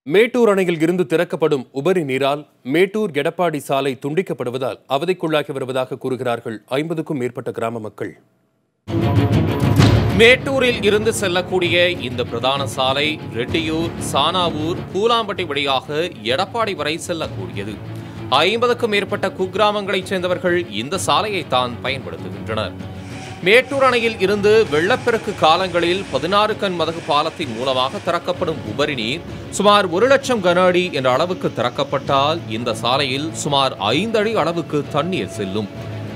மேட்டூர் அணையில் இருந்து திறக்கப்படும் உபரி நீரால் மேட்டூர் எடப்பாடி சாலை துண்டிக்கப்படுவதால் அவதிக்குள்ளாகி வருவதாக கூறுகிறார்கள் 50க்கும் மேற்பட்ட கிராம மக்கள். மேட்டூரில் இருந்து செல்லக்கூடிய இந்த பிரதான சாலை ரெட்டியூர், சானாவூர், பூலாம்பட்டி வழியாக எடப்பாடி வரை செல்லக்கூடியது. 50க்கும் மேற்பட்ட குக்கிராமங்களைச் சேர்ந்தவர்கள் இந்த சாலையை தான் பயன்படுத்துகின்றனர். மேட்டூர் அணையில் இருந்து வெள்ளப்பெருக்கு காலங்களில் 16 கண் மதகு பாலத்தின் மூலமாக திறக்கப்படும் உபரி நீர் சுமார் 1 லட்சம் கன அடி என்ற அளவுக்கு திறக்கப்பட்டால் இந்த சாலையில் சுமார் 5 அடி அளவுக்கு தண்ணீர் செல்லும்.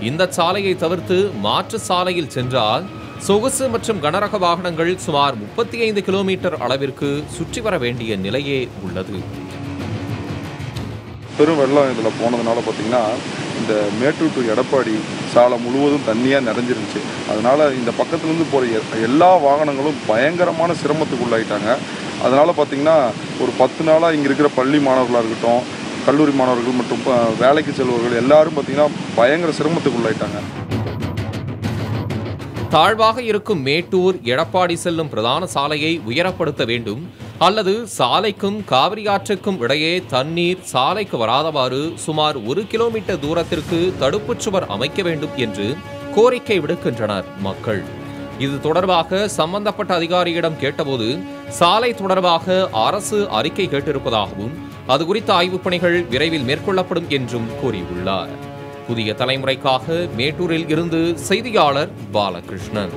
இந்த சாலையை தவிர்த்து மாற்று சாலையில் சென்றால் சொகுசு மற்றும் கனரக வாகனங்கள் சுமார் 35 கிலோமீட்டர் அளவிற்கு சுற்றி வர வேண்டிய நிலையே உள்ளது. பெரும் வெள்ளம் இதில் போனதுனால பார்த்தீங்கன்னா இந்த மேட்டூர் டு எடப்பாடி சாலை முழுவதும் தண்ணியாக நிறைஞ்சிருந்துச்சு. அதனால் இந்த பக்கத்துலேருந்து போகிற எல்லா வாகனங்களும் பயங்கரமான சிரமத்துக்கு உள்ளாயிட்டாங்க. அதனால் பார்த்திங்கன்னா ஒரு 10 நாளாக இங்கே இருக்கிற பள்ளி மாணவர்களாக இருக்கட்டும், கல்லூரி மாணவர்கள் மற்றும் வேலைக்கு செல்வர்கள் எல்லாரும் பார்த்திங்கன்னா பயங்கர சிரமத்துக்கு உள்ளாயிட்டாங்க. தாழ்வாக இருக்கும் மேட்டூர் எடப்பாடி செல்லும் பிரதான சாலையை உயரப்படுத்த வேண்டும் அல்லது சாலைக்கும் காவிரி ஆற்றுக்கும் இடையே தண்ணீர் சாலைக்கு வராதவாறு சுமார் 1 கிலோமீட்டர் தூரத்திற்கு தடுப்புச் சுவர் அமைக்க வேண்டும் என்று கோரிக்கை விடுக்கின்றனர் மக்கள். இது தொடர்பாக சம்பந்தப்பட்ட அதிகாரியிடம் கேட்டபோது சாலை தொடர்பாக அரசு அறிக்கை கேட்டிருப்பதாகவும் அது குறித்த ஆய்வுப் பணிகள் விரைவில் மேற்கொள்ளப்படும் என்றும் கூறியுள்ளார். புதிய தலைமுறைக்காக மேட்டூரில் இருந்து செய்தியாளர் பாலகிருஷ்ணன்.